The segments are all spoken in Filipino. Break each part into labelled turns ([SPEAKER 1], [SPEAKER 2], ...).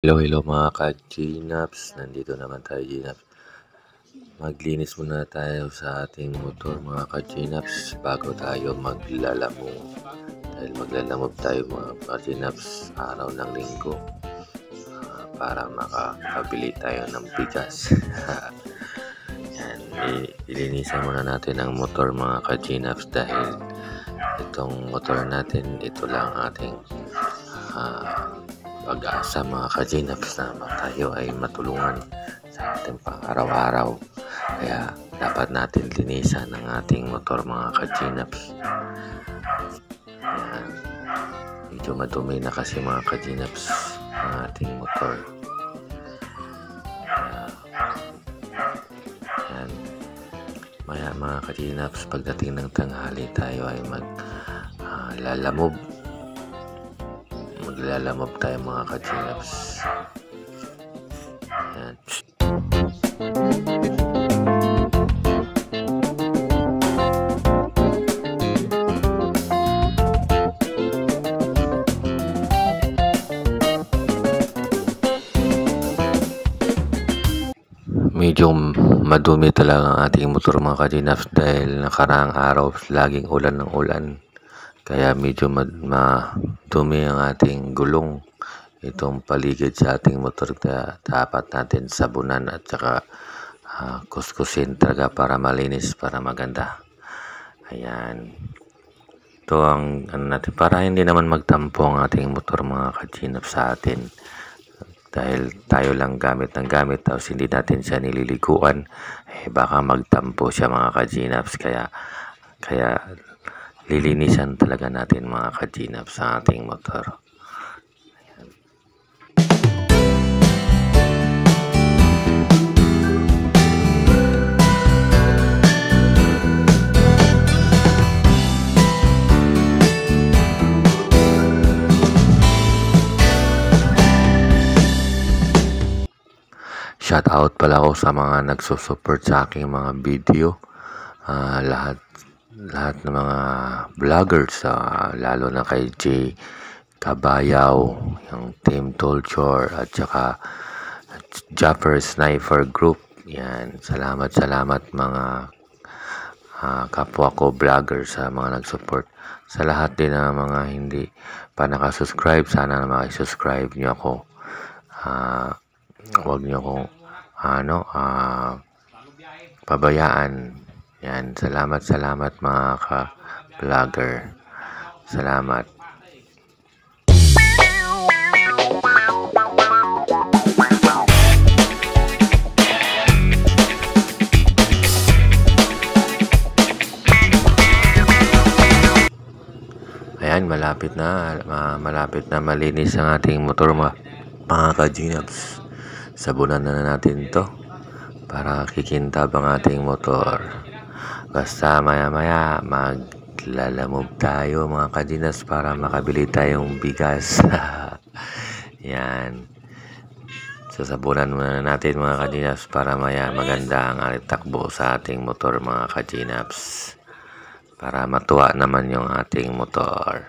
[SPEAKER 1] Hello mga ka-Gnaps, nandito naman tayo Gnaps. Maglinis muna tayo sa ating motor mga ka-Gnaps bago tayo maglalamove. Dahil maglalamove tayo mga ka-Gnaps araw ng linggo para makakabili tayo ng bigas. Yan, ilinisan muna natin ang motor mga ka-Gnaps dahil itong motor natin, ito lang ating pag-asa mga ka-Gnaps na tayo ay matulungan sa ating pang-araw-araw. Kaya dapat natin linisan ang ating motor mga ka-Gnaps. Ayan. Medyo madumi na kasi mga ka-Gnaps ang ating motor. Ayan. Maya mga ka-Gnaps, pagdating ng tanghali tayo ay maglalamove tayo mga ka-Gnaps. Ayan. Medyo madumi talaga ang ating motor mga ka-Gnaps dahil nakaraang araw laging ulan ng ulan. Kaya medyo madumi ang ating gulong, itong paligid sa ating motor. Kaya dapat natin sabunan at saka kuskusin talaga para malinis, para maganda. Ayan. Ito ang natin para hindi naman magtampo ang ating motor mga ka-Gnaps sa atin. Dahil tayo lang gamit ng gamit tapos hindi natin siya nililiguan, baka magtampo siya mga ka-Gnaps. Kaya lilinisan talaga natin mga ka-Gnaps sa ating motor. Ayan. Shout out pala ako sa mga nagsusupport sa aking mga video, lahat ng mga vloggers, lalo na kay Jay Cabayaw, yung Team Tolchor at saka Japper Sniper Group. Yan, salamat mga kapwa ko vlogger sa mga nag-support. Sa lahat din ng mga hindi pa nakasubscribe, sana na makisubscribe nyo ako. Huwag nyo akong pabayaan. Yan, salamat mga ka-vlogger. Salamat. Ayan, malapit na malinis ang ating motor mga ka-Gnaps. Sabunan na natin to para kikintab ang ating motor. Basta maya maglalamove tayo mga ka-Gnaps para makabili tayong bigas. Yan. Sasabunan muna natin mga ka-Gnaps para maya maganda ang ating takbo sa ating motor mga ka-Gnaps. Para matuwa naman yung ating motor.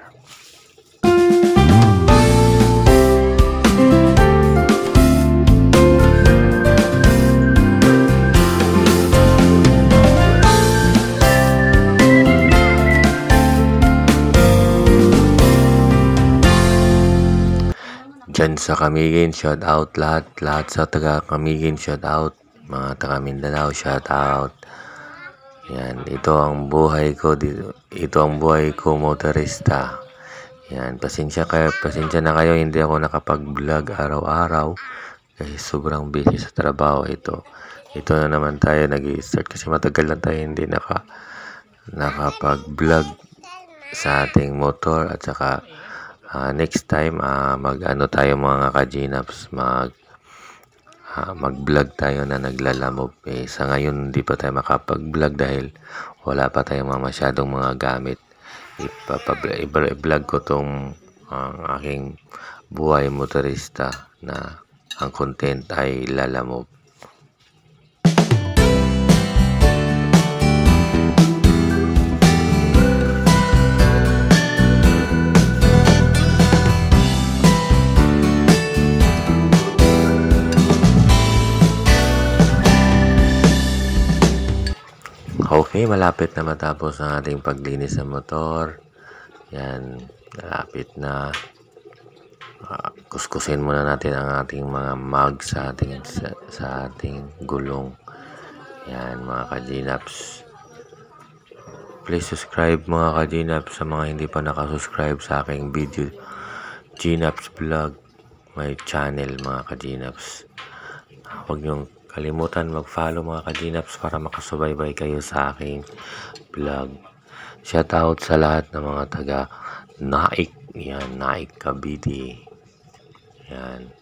[SPEAKER 1] Diyan sa Camiguin, shout out lahat sa taga Camiguin, shout out mga taga Mindanao, shout out. Yan, ito ang buhay ko dito. Ito ang buhay ko motorista. Yan, pasensya na kayo hindi ako nakapag-vlog araw-araw kasi sobrang busy sa trabaho. Ito na naman tayo nag-i-start kasi matagal na tayo hindi nakapag-vlog sa ating motor. At saka next time mag-ano tayo mga ka-Gnaps, mag-vlog tayo na naglalamove. Sa ngayon hindi pa tayo makapag-vlog dahil wala pa tayong masyadong mga gamit. I-vlog ko tong aking buhay motorista na ang content ay lalamove. Okay, malapit na matapos ang ating paglinis ng motor. Yan, malapit na. Kuskusin muna natin ang ating mga mag sa ating gulong. Yan mga ka-Gnaps. Please subscribe mga ka-Gnaps sa mga hindi pa nakasubscribe sa aking video Gnaps Vlog, my channel mga ka-Gnaps. Huwag niyong kalimutan mag-follow mga ka-Gnaps para makasubaybay kayo sa aking vlog. Shout out sa lahat ng mga taga Naik. Yan, Naik Cavite. Yan.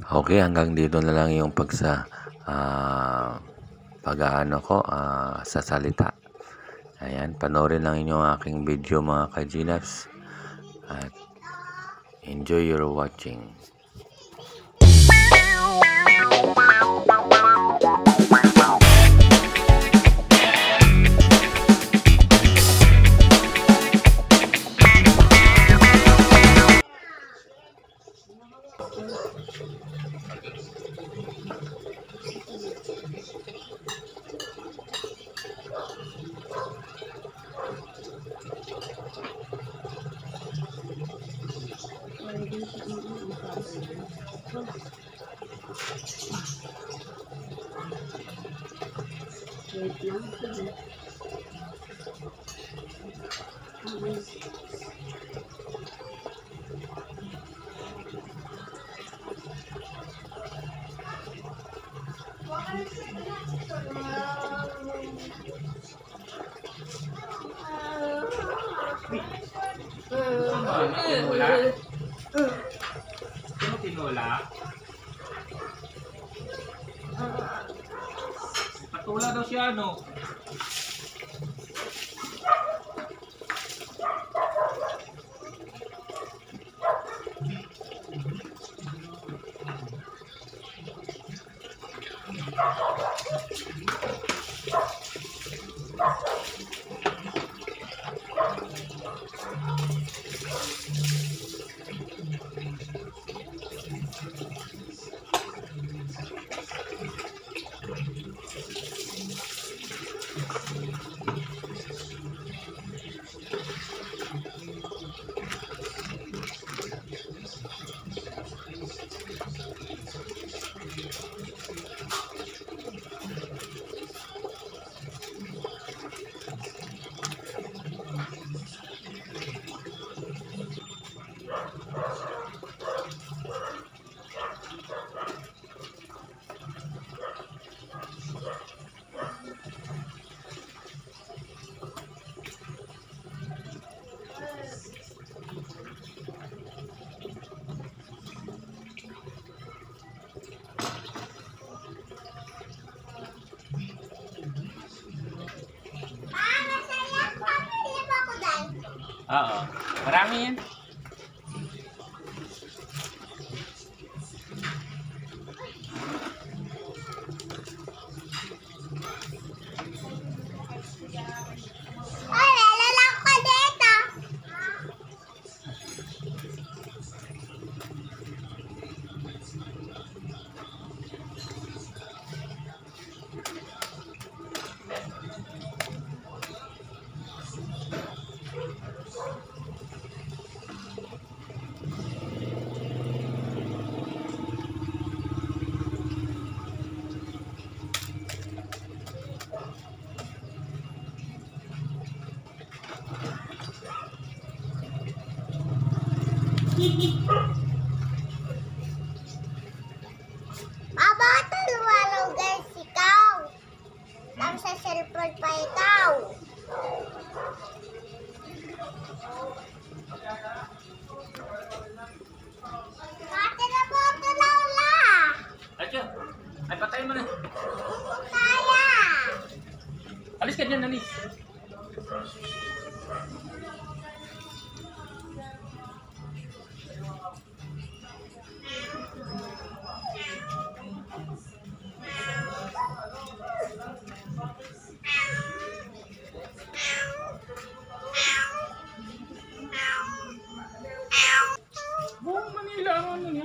[SPEAKER 1] Okay, hanggang dito na lang yung pag-aano ko sa salita. Ayan, panoorin lang inyo ang aking video mga ka-Gnaps at enjoy your watching.
[SPEAKER 2] Tinula? Patula daw siya, no? Oo. Marami yan.
[SPEAKER 3] Ay, lalak ka dito. Baba, tulungan guys ikaw. Lang sa cellphone pa ikaw. Mati na po ito Lola.
[SPEAKER 2] Atyo. Ay, patayin mo na.
[SPEAKER 3] Kaya.
[SPEAKER 2] Alis ka dyan, alis.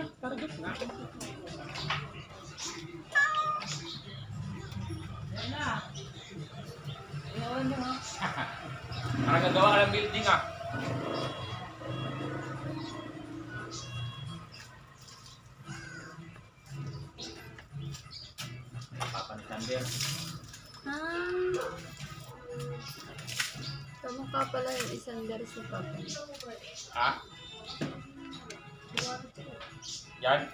[SPEAKER 2] Target na. Parang gagawa ka ng building ah. Papa ni Sander.
[SPEAKER 4] Kamukha pala yung isang dari si Papa.
[SPEAKER 2] Ha? Yan?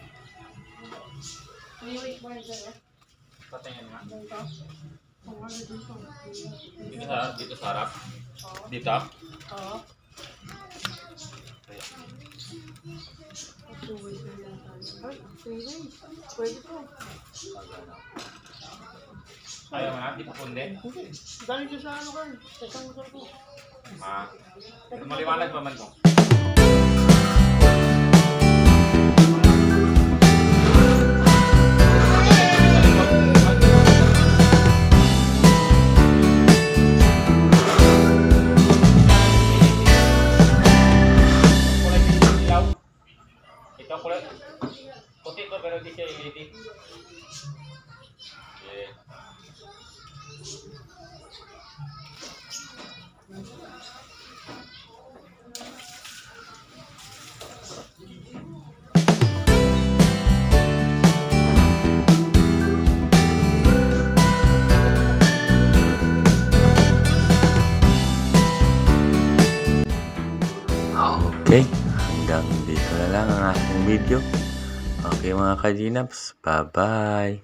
[SPEAKER 2] Patingin nga. Dito sa harap. Dito?
[SPEAKER 4] Oo. Ay, pwede po.
[SPEAKER 2] Ayaw nga, di pa punde.
[SPEAKER 4] Galing siya sa ano kan? Sa isang motor ko.
[SPEAKER 2] Maliwanag pa man ko. Kulay dilaw. Ito kulay puti ko pero di siya LED. Yeah.
[SPEAKER 1] Okay, hanggang dito na lang ang aking video. Okay mga kajinaps, bye-bye.